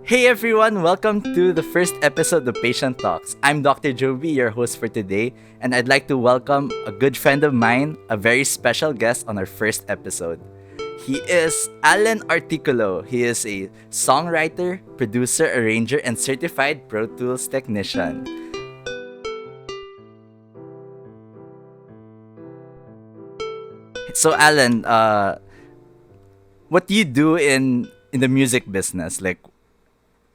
Hey everyone, welcome to the first episode of Patient Talks. I'm Dr. Joby, your host for today, and I'd like to welcome a good friend of mine, a very special guest on our first episode. He is Allen Articulo. He is a songwriter, producer, arranger, and certified Pro Tools technician. So, Alan, what do you do in the music business?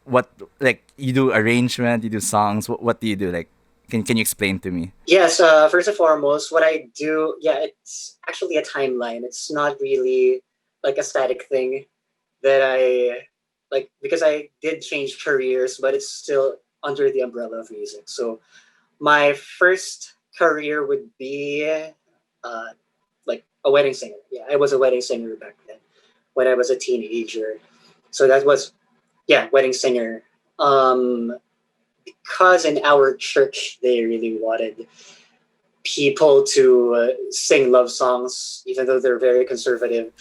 What like you do arrangement, you do songs. What do you do? Can you explain to me? Yes, first and foremost, what I do, yeah, it's actually a timeline. It's not really like a static thing that I like because I did change careers, but it's still under the umbrella of music. So my first career would be uh, like a wedding singer. Yeah, I was a wedding singer back then when I was a teenager. So that was, yeah, wedding singer. Um, because in our church they really wanted people to sing love songs, even though they're very conservative.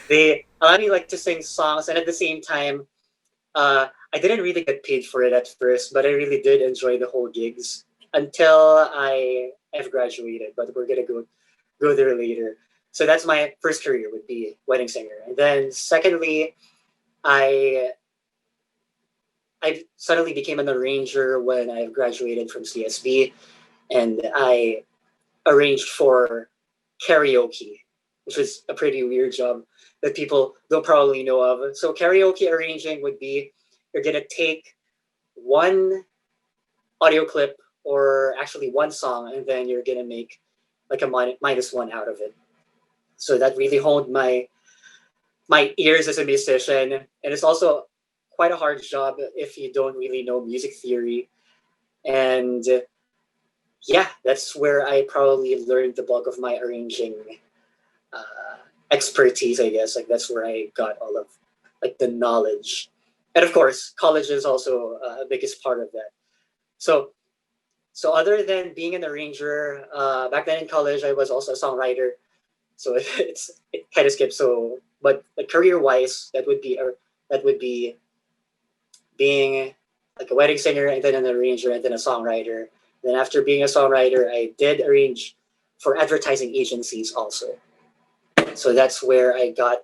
They allow me like to sing songs, and at the same time, I didn't really get paid for it at first, but I really did enjoy the whole gigs until I have graduated. But we're gonna go there later. So that's my first career would be wedding singer, and then secondly, I I suddenly became an arranger when I graduated from CSB, and I arranged for karaoke, which is a pretty weird job that people don't probably know of. So karaoke arranging would be you're gonna take one audio clip or actually one song, and then you're gonna make like a minus one out of it. So that really honed my ears as a musician, and it's also quite a hard job if you don't really know music theory. And yeah, that's where I probably learned the bulk of my arranging expertise, I guess. Like that's where I got all of like the knowledge, and of course, college is also a biggest part of that. So, so other than being an arranger, back then in college, I was also a songwriter. So it kind of skips. So, but like career wise, that would be being like a wedding singer and then an arranger and then a songwriter. Then after being a songwriter, I did arrange for advertising agencies also. So that's where I got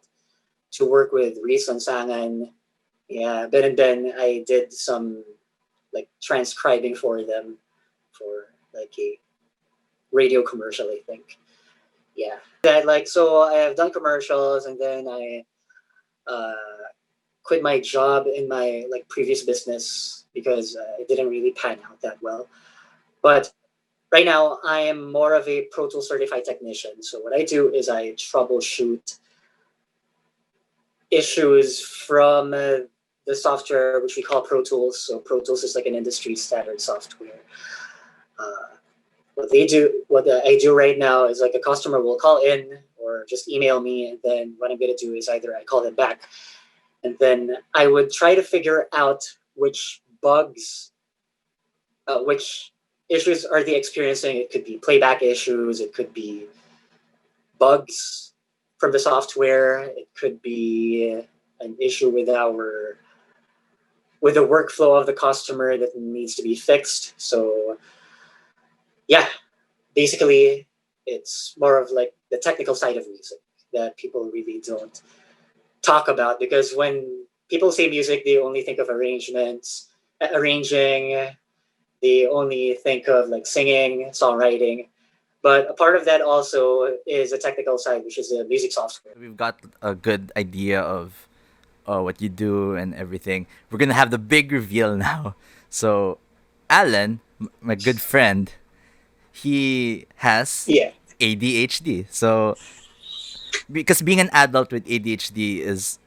to work with Reese Sangan. Yeah, Ben and Ben, I did some like transcribing for them for like a radio commercial, I think. Yeah. That like so I have done commercials and then I uh, quit my job in my like previous business because it didn't really pan out that well. But right now I am more of a Pro Tools certified technician. So what I do is I troubleshoot issues from the software which we call Pro Tools. So Pro Tools is like an industry standard software. Uh, what I do right now is like a customer will call in or just email me, and then what I'm gonna do is either I call them back, and then I would try to figure out which bugs, which issues are they experiencing. It could be playback issues, it could be bugs from the software, it could be an issue with the workflow of the customer that needs to be fixed. So yeah, basically it's more of like the technical side of music that people really don't talk about because when people say music, they only think of arrangements, arranging, they only think of like singing, songwriting. But a part of that also is a technical side, which is the music software. We've got a good idea of what you do and everything. We're gonna have the big reveal now. So, Alan, my good friend, he has Yeah, ADHD. So, because being an adult with ADHD is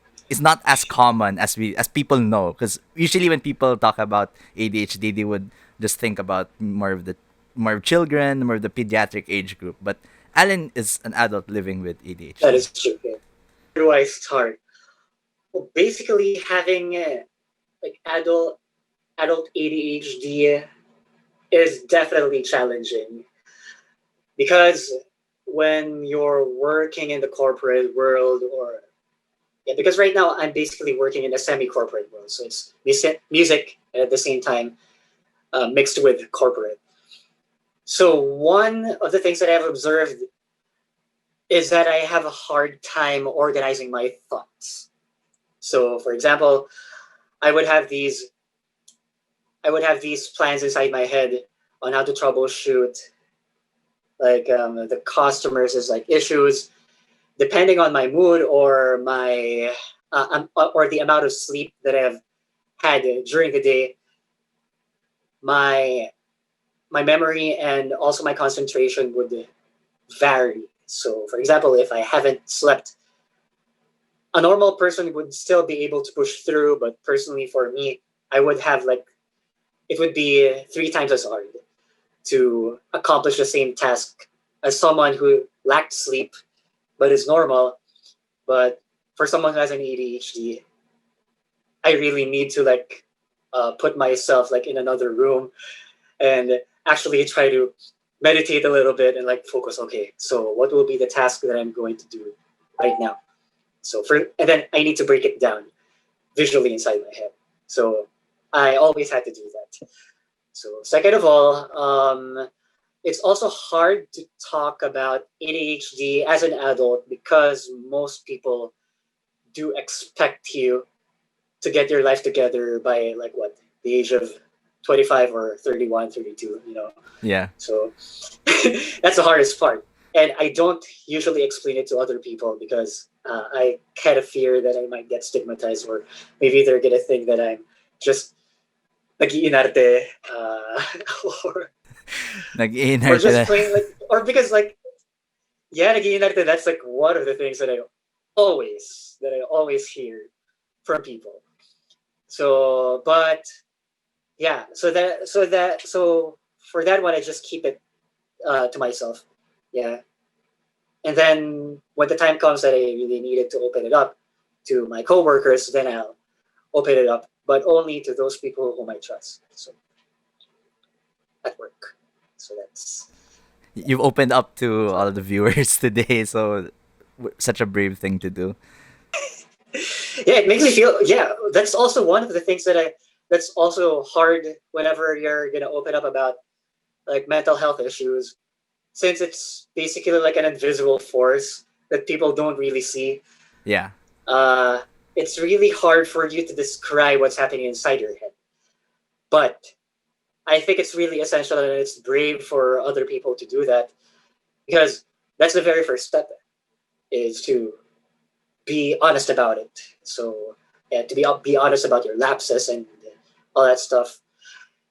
not as common as people know. Because usually when people talk about ADHD, they would just think about more of children, more of the pediatric age group. But Alan is an adult living with that ADHD. is true. Yeah. Where do I start? Well, basically having like adult ADHD is definitely challenging because when you're working in the corporate world or yeah, because right now I'm basically working in a semi-corporate world, so it's music and at the same time mixed with corporate. So one of the things that I've observed is that I have a hard time organizing my thoughts. So, for example, I would have these I would have these plans inside my head on how to troubleshoot the customers' like issues, depending on my mood or my or the amount of sleep that I've had during the day. My my memory and also my concentration would vary. So, for example, if I haven't slept, a normal person would still be able to push through, but personally for me, I would have like it would be three times as hard to accomplish the same task as someone who lacked sleep but is normal. But for someone who has an ADHD, I really need to put myself like in another room and actually try to meditate a little bit and like focus. Okay, so what will be the task that I'm going to do right now? And then I need to break it down visually inside my head. So I always had to do that. So second of all, it's also hard to talk about ADHD as an adult because most people do expect you to get your life together by like what the age of 25 or 31, 32. Yeah. So that's the hardest part. And I don't usually explain it to other people because I kind of fear that I might get stigmatized, or maybe they're gonna think that I'm just nag-iinarte, or or Nag-inert just na. plain like, or because like, yeah, nag-iinarte, that's like one of the things that I always hear from people. So, but yeah, so for that one, I just keep it to myself. Yeah, and then when the time comes that I really needed to open it up to my coworkers, then I'll open it up, but only to those people whom I trust. So at work. So that's You've opened up to all the viewers today, so such a brave thing to do. yeah. It makes me feel, yeah. That's also one of the things that's also hard whenever you're gonna open up about like mental health issues, since it's basically like an invisible force that people don't really see. Yeah. uh, it's really hard for you to describe what's happening inside your head. But I think it's really essential and it's brave for other people to do that, because that's the very first step, is to be honest about it. So yeah, to be honest about your lapses and all that stuff.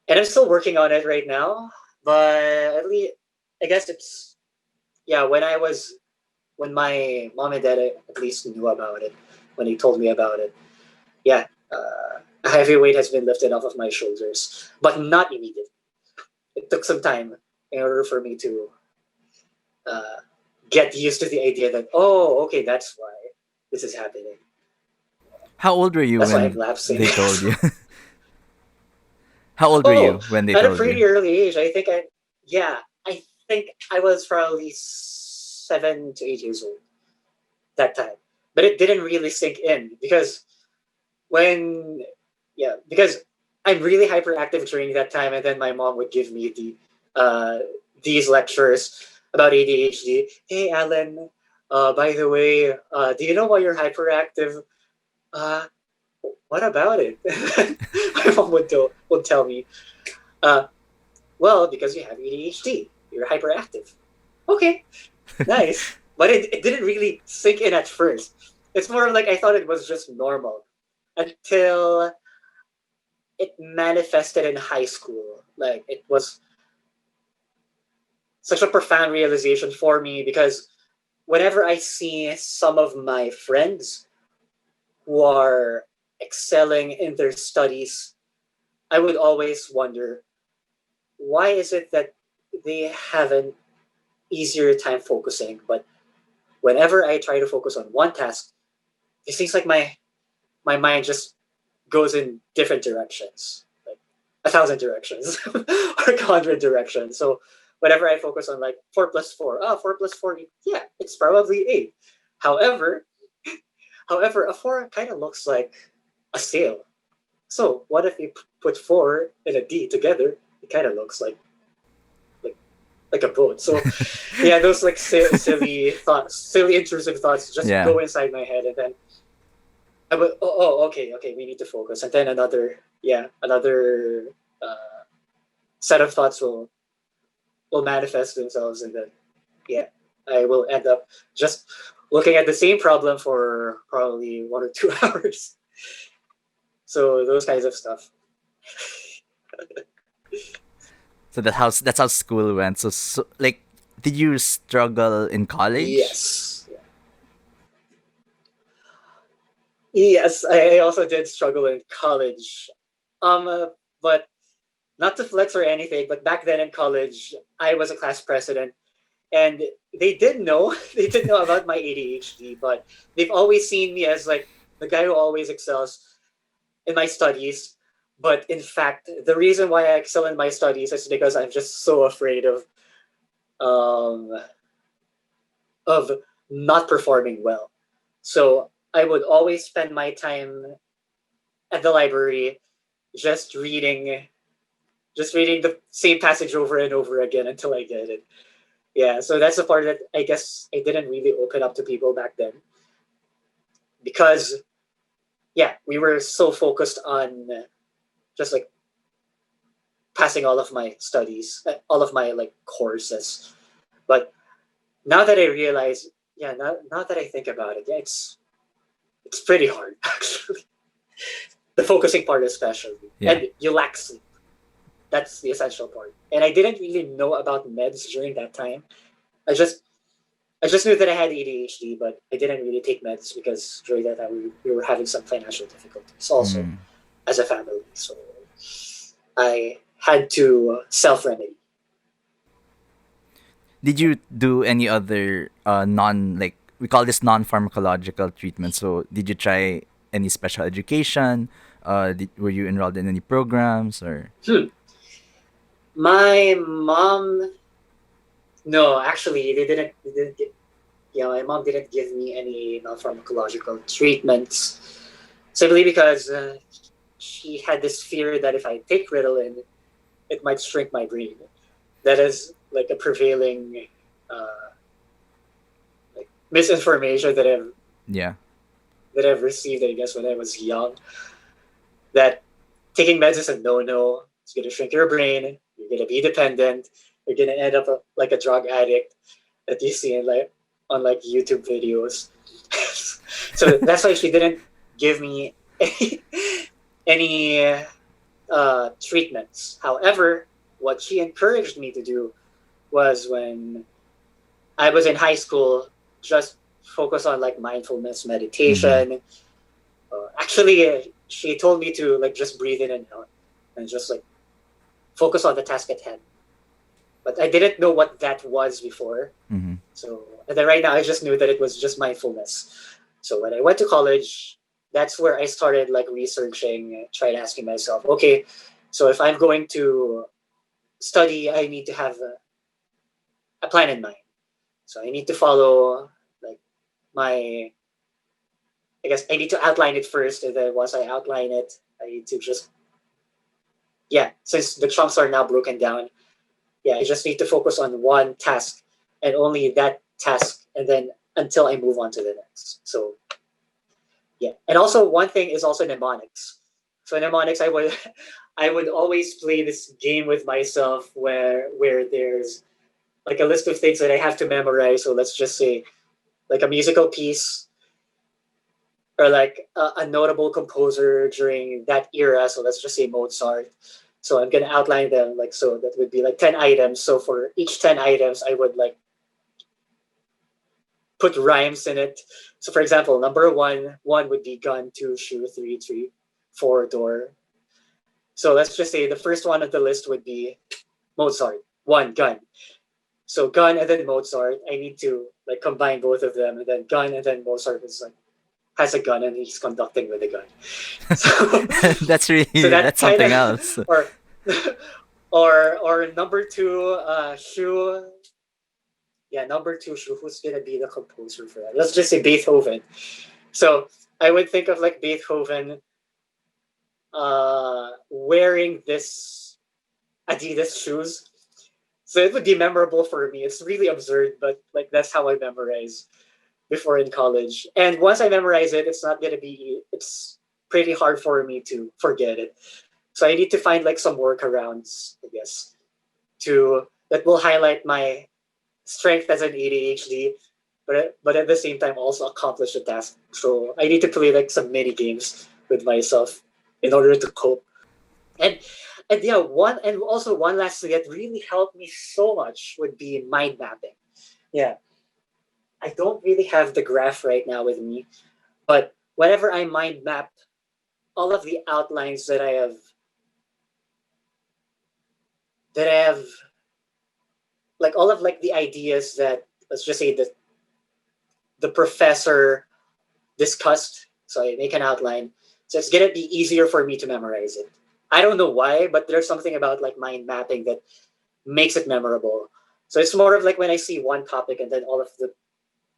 And I'm still working on it right now, but at least I guess it's, yeah. When my mom and dad at least knew about it, when they told me about it, yeah, a heavy weight has been lifted off of my shoulders, but not immediately. It took some time in order for me to uh, get used to the idea that, oh, okay, that's why this is happening. How old were you That's why I'm when lapsing. they told you? How old were Oh, you when they at a told you? pretty early age, yeah, I think I was probably 7 to 8 years old that time. But it didn't really sink in because when, yeah, because I'm really hyperactive during that time, and then my mom would give me these lectures about ADHD. Hey, Alan, by the way, do you know why you're hyperactive? Uh, what about it? My mom would tell me, uh, well, because you have ADHD, you're hyperactive. Okay, nice. But it didn't really sink in at first. It's more like I thought it was just normal until it manifested in high school. Like it was such a profound realization for me because whenever I see some of my friends who are excelling in their studies, I would always wonder, why is it that they have an easier time focusing, but whenever I try to focus on one task, it seems like my mind just goes in different directions, like 1,000 directions or 100 directions. So whenever I focus on like 4 plus 4, 4 plus 4, yeah, it's probably 8. However, However, a four kind of looks like a sail. So what if you put four and a D together? It kind of looks like like a boat. So yeah, those like silly thoughts, silly intrusive thoughts just Yeah. go inside my head, and then I would okay, okay, we need to focus, and then another uh, set of thoughts will manifest themselves, and then yeah, I will end up just looking at the same problem for probably 1 or 2 hours. So those kinds of stuff. So that's how school went. So like, did you struggle in college? Yes. Yes, I also did struggle in college. But not to flex or anything, but back then in college, I was a class president, and they did know they did know about my ADHD, but they've always seen me as like the guy who always excels in my studies. But in fact, the reason why I excel in my studies is because I'm just so afraid um, of not performing well. So I would always spend my time at the library just reading just reading the same passage over and over again until I get it. Yeah, so that's the part that I guess I didn't really open up to people back then because yeah, we were so focused on just like passing all of my studies, all of my like courses. But now that I realize, yeah, now that I think about it, yeah, it's pretty hard actually. The focusing part especially, Yeah. and you lack sleep. That's the essential part. And I didn't really know about meds during that time. I just I just knew that I had ADHD, but I didn't really take meds because during that time we were having some financial difficulties also Mm. as a family. So I had to self remedy. Did you do any other non, like, we call this non pharmacological treatment? So did you try any special education? Were you enrolled in any programs or? Hmm. My mom, no, actually, they didn't get, yeah, my mom didn't give me any non pharmacological treatments simply because she had this fear that if I take Ritalin, it might shrink my brain. That is like a prevailing uh, like misinformation Yeah. that I've received, I guess, when I was young. That taking meds is a no. It's gonna shrink your brain. You're gonna be dependent. You're gonna end up like a drug addict that you see in like on like YouTube videos. So that's why she didn't give me any treatments. However, what she encouraged me to do was when I was in high school, just focus on like mindfulness Mm-hmm. meditation. Actually, she told me to like just breathe in and out and just like focus on the task at hand. But I didn't know what that was before. Mm-hmm. So, and then right now I just knew that it was just mindfulness. So when I went to college, that's where I started like researching, tried asking myself, okay, so if I'm going to study, I need to have a plan in mind. So I need to follow like my I guess I need to outline it first, and then once I outline it, I need to just yeah. Since the chunks are now broken down, yeah, I just need to focus on one task and only that task, and then until I move on to the next. So yeah, and also one thing is also mnemonics. So mnemonics, I would I would always play this game with myself where there's like a list of things that I have to memorize. So let's just say like a musical piece or like a notable composer during that era. So let's just say Mozart. So I'm gonna outline them like so. That would be like 10 items. So for each 10 items, I would like put rhymes in it. So for example, number one would be gun, two shoe, three four door. So let's just say the first one on the list would be Mozart. One gun. So gun and then Mozart. I need to like combine both of them, and then gun and then Mozart is like has a gun and he's conducting with a gun. So That's so really, that that's kind something of else. or or number two Shu, yeah, number two Shu, who's gonna be the composer for that? Let's just say Beethoven. So I would think of like Beethoven wearing this Adidas shoes. So it would be memorable for me. It's really absurd, but like that's how I memorize before in college. And once I memorize it, it's not gonna be. It's pretty hard for me to forget it. So I need to find like some workarounds, I guess, to that will highlight my strength as an ADHD, but at the same time also accomplish the task. So I need to play like some mini games with myself in order to cope. And and yeah, one last thing that really helped me so much would be mind mapping. Yeah, I don't really have the graph right now with me, but whenever I mind map all of the outlines that I have like all of like the ideas that let's just say that the professor discussed. So I make an outline. So it's gonna be easier for me to memorize it. I don't know why, but there's something about like mind mapping that makes it memorable. So it's more of like when I see one topic and then all of the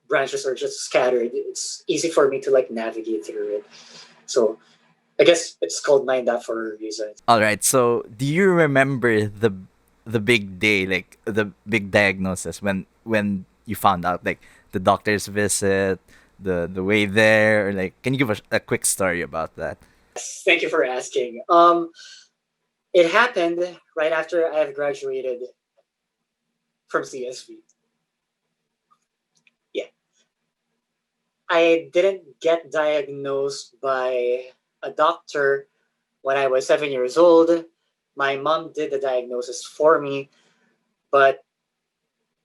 branches are just scattered, it's easy for me to like navigate through it. So I guess it's called mind map for a reason. All right. So, do you remember the big day, like the big diagnosis when you found out, like the doctor's visit, the way there, or like, can you give us a quick story about that? Thank you for asking. It happened right after I've graduated from CSV. Yeah, I didn't get diagnosed by a doctor when I was 7 years old. My mom did the diagnosis for me, but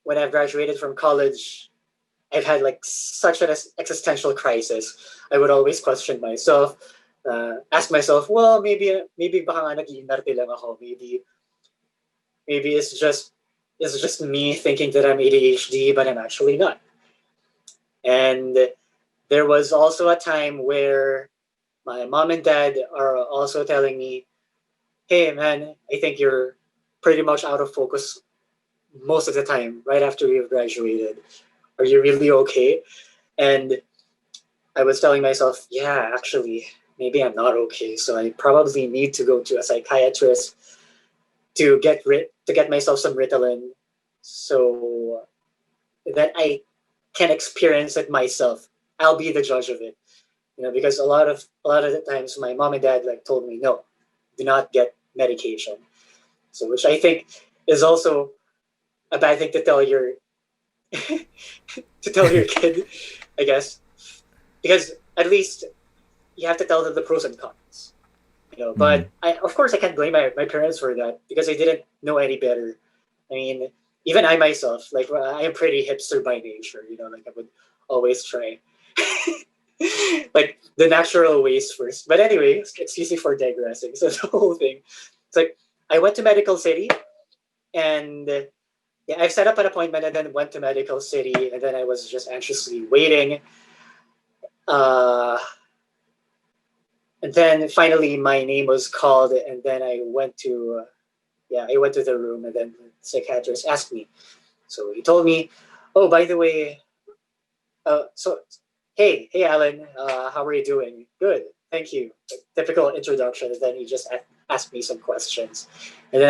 when I've graduated from college, I've had like such an existential crisis. I would always question myself, ask myself, well, maybe baka nga nag-iinarte lang ako. Maybe it's just me thinking that I'm ADHD, but I'm actually not. And there was also a time where my mom and dad are also telling me, hey man, I think you're pretty much out of focus most of the time right after you've graduated. Are you really okay? And I was telling myself, yeah, actually, maybe I'm not okay. So I probably need to go to a psychiatrist to get myself some Ritalin so that I can experience it myself. I'll be the judge of it. Because a lot of the times my mom and dad like told me, no, do not get medication. So which I think is also a bad thing to tell your to tell your kid, I guess. Because at least you have to tell them the pros and cons. Mm. But I of course I can't blame my parents for that because they didn't know any better. I mean, even I myself, like I am pretty hipster by nature, like I would always try like the natural ways first. But anyway, excuse me for digressing. So the whole thing, it's like I went to Medical City and yeah, I've set up an appointment and then went to Medical City and then I was just anxiously waiting. Uh, and then finally my name was called and then I went to the room and then the psychiatrist asked me. So he told me, oh, by the way, so hey, Alan, how are you doing? Good, thank you. Typical introduction. And then he just asked me some questions, and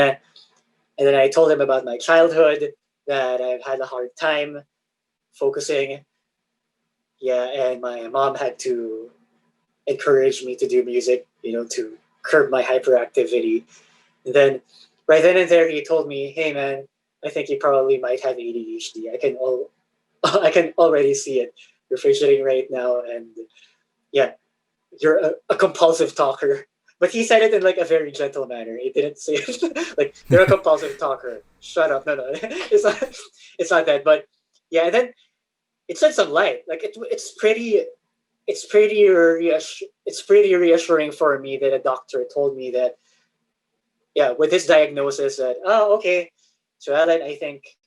then I told him about my childhood that I've had a hard time focusing. Yeah, and my mom had to encourage me to do music, to curb my hyperactivity. And then right then and there, he told me, "Hey, man, I think you probably might have ADHD. I can already see it. You're fidgeting right now, and yeah, you're a compulsive talker." But he said it in like a very gentle manner. He didn't say it like you're a compulsive talker. Shut up. No, it's not that. But yeah, and then it shed some light. Like it's pretty reassuring for me that a doctor told me that yeah, with his diagnosis that oh okay, so Alan, I think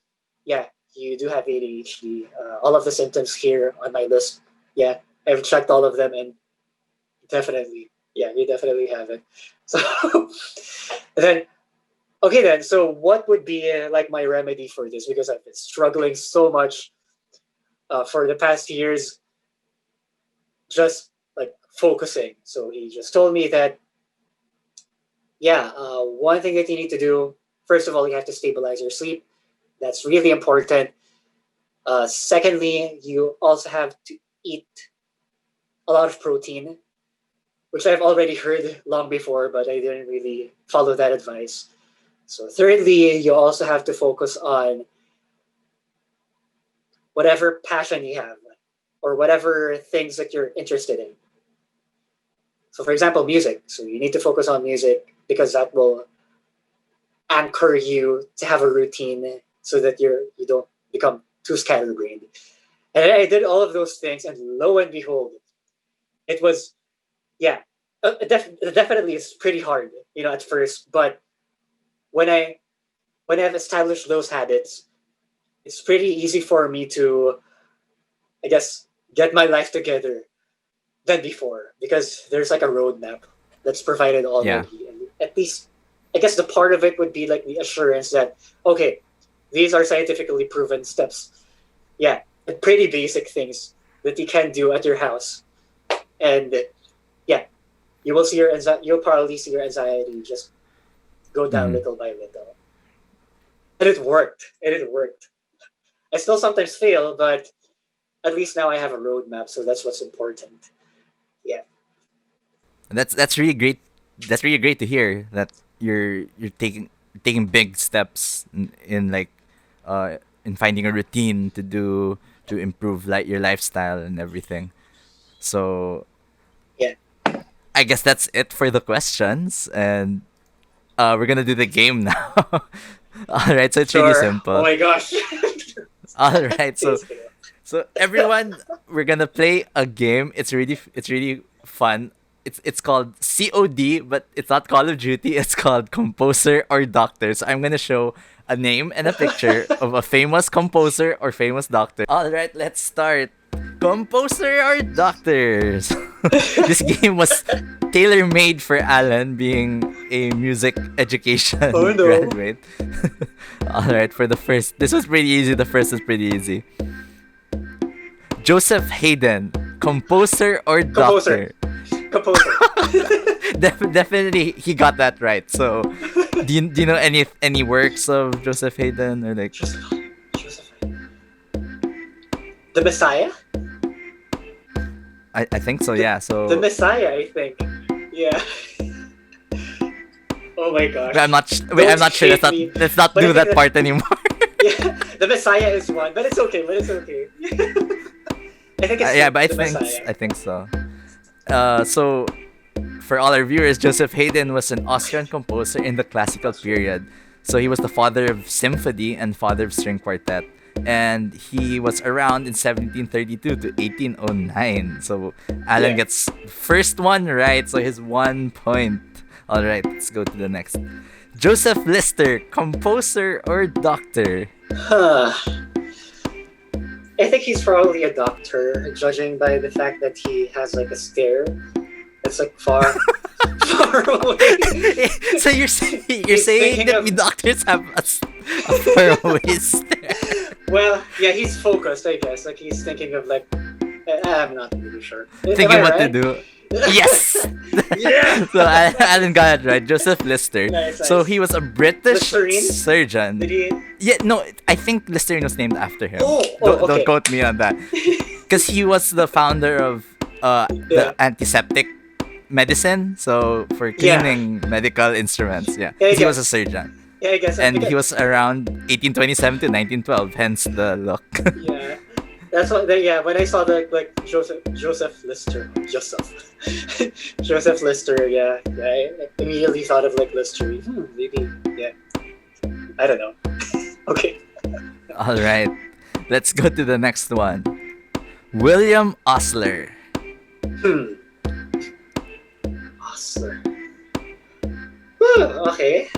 yeah, you do have ADHD. All of the symptoms here on my list, yeah, I've checked all of them, and definitely, yeah, you definitely have it. So then, okay, then, so what would be like my remedy for this? Because I've been struggling so much for the past years. just like focusing. So he just told me that, yeah, one thing that you need to do, first of all, you have to stabilize your sleep. That's really important. Secondly, you also have to eat a lot of protein, which I've already heard long before, but I didn't really follow that advice. So, thirdly, you also have to focus on whatever passion you have or whatever things that you're interested in. So, for example, music. So, you need to focus on music because that will anchor you to have a routine so that you don't become too scatterbrained. And I did all of those things, and lo and behold, it was, yeah, definitely it's pretty hard, at first. But when I when I've established those habits, it's pretty easy for me to, I guess, get my life together than before because there's like a roadmap that's provided Yeah. already. And at least, I guess the part of it would be like the assurance that, okay, these are scientifically proven steps. Yeah, pretty basic things that you can do at your house. And yeah, you'll probably see your anxiety just go down Mhm. little by little. And it worked. It worked. I still sometimes fail, but at least now I have a roadmap, so that's what's important. Yeah. That's really great. That's really great to hear that you're taking big steps in like in finding a routine to do to improve like your lifestyle and everything. So Yeah. I guess that's it for the questions, and we're gonna do the game now. All right, so it's really Sure. Oh simple. my gosh. All right, so Please do. everyone, we're gonna play a game. It's really fun. It's called COD, but it's not Call of Duty. It's called Composer or Doctor. So I'm gonna show a name and a picture of a famous composer or famous doctor. All right, let's start. Composer or doctors? This game was tailor made for Alan, being a music education Oh no. graduate. All right, for the first, this was pretty easy. The first was pretty easy. Joseph Haydn, composer or Composer. doctor? Composer. Definitely, he got that right. So, do you know any works of Joseph Haydn or like? Joseph. Joseph. The Messiah? I think so. Yeah. The So Messiah, I think. Yeah. Oh my gosh. I'm not. Wait, I'm Don't not sure. hate me. Let's not But I do think that part anymore. Yeah, the Messiah is one, but it's okay. But it's okay. I think it's Yeah, but the Messiah. I think so. So for all our viewers, Joseph Haydn was an Austrian composer in the classical period. So he was the father of symphony and father of string quartet. And he was around in 1732 to 1809. So Alan Yeah. gets first one right, so his 1 point. All right, let's go to the next. Joseph Lister, composer or doctor? Huh. I think he's probably a doctor, judging by the fact that he has like a stare that's like far, far away. So you're He's saying thinking that of- we doctors have a faraway stare? Well, yeah, he's focused, I guess. Like he's thinking of like, I'm not really sure. Am Thinking I what to right? do. Yes. Yeah. So Alan got it right. Joseph Lister. Nice, So nice. he was a British Listerine? surgeon. Did he? Yeah, no, I think Listerine was named after him. Oh, Don't okay. quote me on that. Because he was the founder of Yeah. the antiseptic medicine, so for Yeah. cleaning medical instruments. Yeah, Yeah, 'Cause he was yeah. a surgeon, Yeah, I guess. and because, he was around 1827 to 1912. Hence the look. Yeah, that's what. Yeah, when I saw the like Joseph Lister, Joseph Lister. Yeah, I immediately thought of like Listerine. Maybe. Yeah. I don't know. Okay. All right, let's go to the next one. William Osler. Hmm. Awesome. Okay.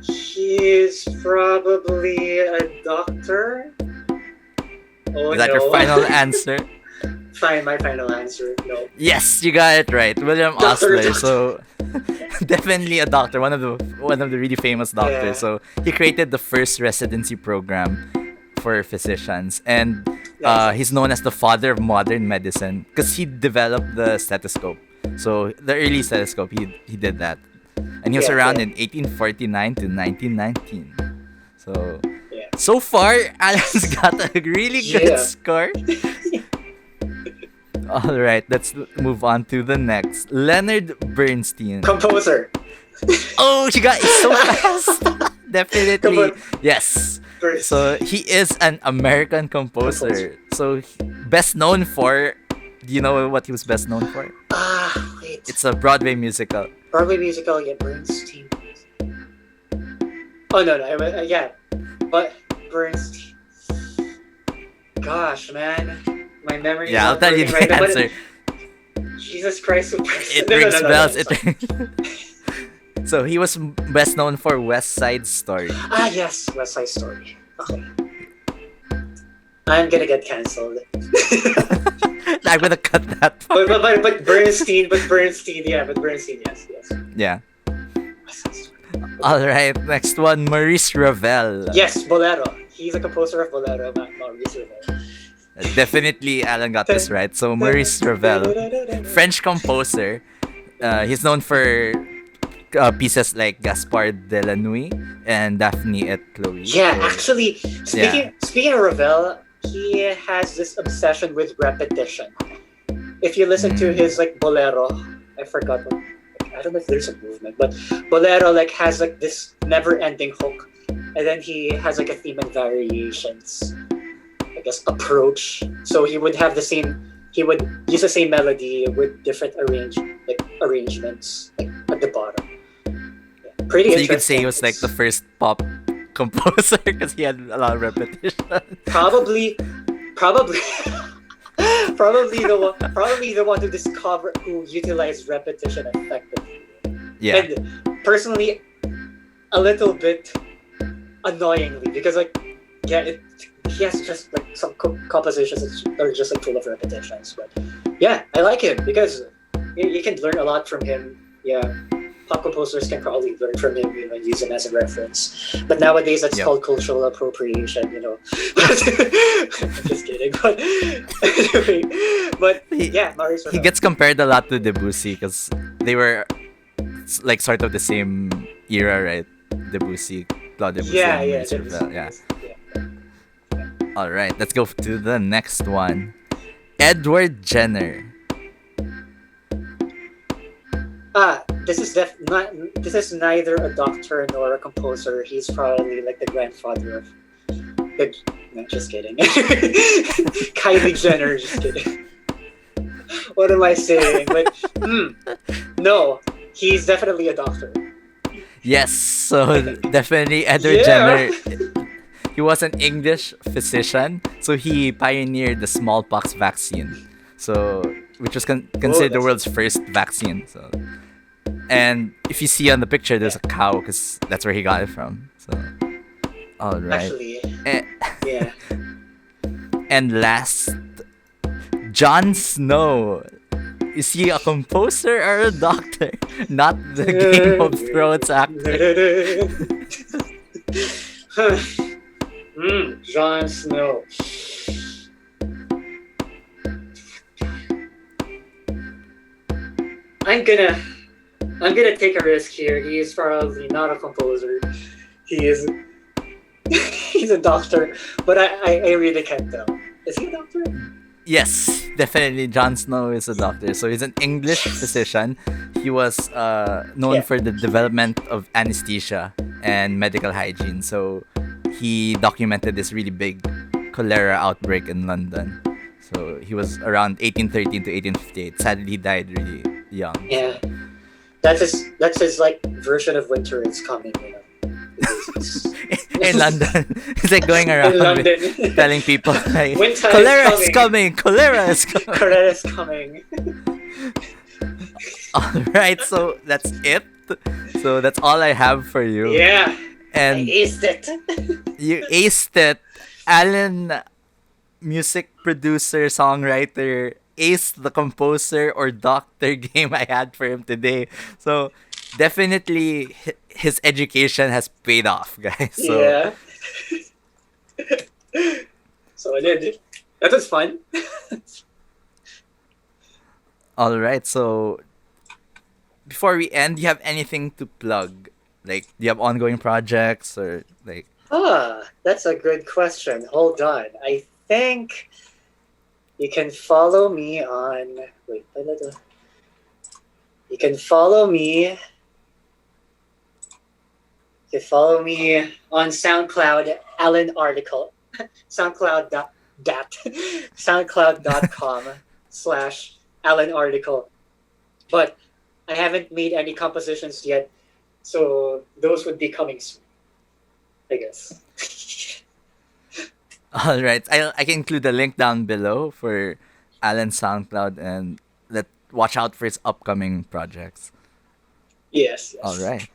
He's probably a doctor. Oh Is that no. your final answer? Fine, my final answer. No. Yes, you got it right. William Doctor, Osler. doctor. So definitely a doctor, one of the really famous doctors. Yeah. So he created the first residency program for physicians, and Nice. he's known as the father of modern medicine because he developed the stethoscope. So the early stethoscope, he did that, and he was Yeah, around yeah. in 1849 to 1919. So Yeah. so far, Alan's got a really good Yeah. score. All right, let's move on to the next. Leonard Bernstein. Composer. Oh, she got it so fast. Definitely. Composer. Yes. So he is an American composer. So best known for, do you know what he was best known for? Wait. It's a Broadway musical. Broadway musical, yeah, Bernstein. Oh, no, yeah. But Bernstein. Gosh, man. My memory Yeah, I'll is not tell you working the right now, but answer. Jesus Christ. It No, no, rings no, no, bells. no, It So he was best known for West Side Story. yes, West Side Story. Okay. I'm gonna get cancelled. I'm gonna cut that part. But Bernstein, yes, yes. Yeah. West Side Story. All right, next one, Maurice Ravel. Yes, Bolero. He's a composer of Bolero, not Maurice Ravel. Definitely, Alan got this right. So Maurice Ravel, French composer. He's known for pieces like Gaspard de la Nuit and Daphne et Chloe. Yeah, So, actually, speaking of Ravel, he has this obsession with repetition. If you listen to his like Bolero, I forgot what. I don't know if there's a movement, but Bolero like has like this never-ending hook, and then he has like a theme and variations, I guess, approach. So he would have the same. He would use the same melody with different arrangements like at the bottom. Yeah, pretty so interesting. you could say he was like the first pop composer because he had a lot of repetition. Probably probably the one who utilized repetition effectively. Yeah. And personally, a little bit annoyingly because he has just like some compositions that are just like full of repetitions. But yeah, I like him because you can learn a lot from him. Yeah. Pop composers can probably learn from him, use him as a reference. But nowadays, that's called cultural appropriation, I'm just kidding. But anyway, Maurice Ravel. He gets compared a lot to Debussy because they were like sort of the same era, right? Debussy, Claude Debussy, and Maurice Ravel. Yeah. All right, let's go to the next one. Edward Jenner. This is neither a doctor nor a composer. He's probably like the grandfather of no, just kidding. Kylie Jenner, just kidding. What am I saying? But no, he's definitely a doctor. Yes, so definitely Edward Jenner. He was an English physician, so he pioneered the smallpox vaccine. So which was considered the world's first vaccine. So, and if you see on the picture, there's a cow because that's where he got it from. So, all right. Actually, yeah. And last, Jon Snow. Is he a composer or a doctor? Not the Game of Thrones actor. Jon Snow. I'm gonna take a risk here. He is probably not a composer. He is he's a doctor, but I really can't tell. Is he a doctor? Yes, definitely Jon Snow is a doctor. So he's an English physician. He was known for the development of anesthesia and medical hygiene. So he documented this really big cholera outbreak in London. So he was around 1813 to 1858. Sadly, he died really young. Yeah, that's his like version of Winter is Coming. In London, it's like going around telling people like cholera is coming. Cholera is coming. All right, so that's it. So that's all I have for you. Yeah, and I aced it. You aced it, Allen. Music producer, songwriter, ace the composer or doctor game I had for him today. So definitely his education has paid off, guys. So, yeah. So I did. That was fun. All right. So before we end, do you have anything to plug? Like, do you have ongoing projects or like? That's a good question. Hold on. I think you can follow me on. Wait, you can follow me. You can follow me on SoundCloud, Allen Article, SoundCloud dot SoundCloud.com/Allen Article. But I haven't made any compositions yet, so those would be coming soon, I guess. All right. I can include the link down below for Alan's SoundCloud and let watch out for his upcoming projects. Yes, All yes. right.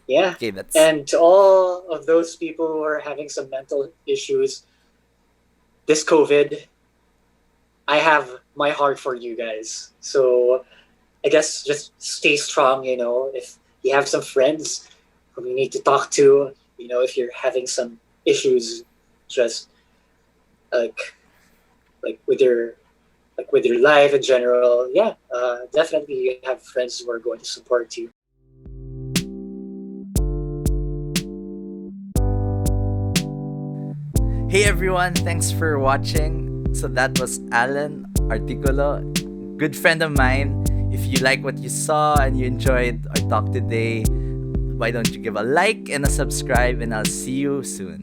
Yeah. Okay, that's And to all of those people who are having some mental issues, this COVID, I have my heart for you guys. So I guess just stay strong, if you have some friends whom you need to talk to, if you're having some issues, just like with your life in general, yeah, definitely you have friends who are going to support you. Hey everyone, thanks for watching. So that was Allen Articulo, good friend of mine. If you like what you saw and you enjoyed our talk today, why don't you give a like and a subscribe, and I'll see you soon.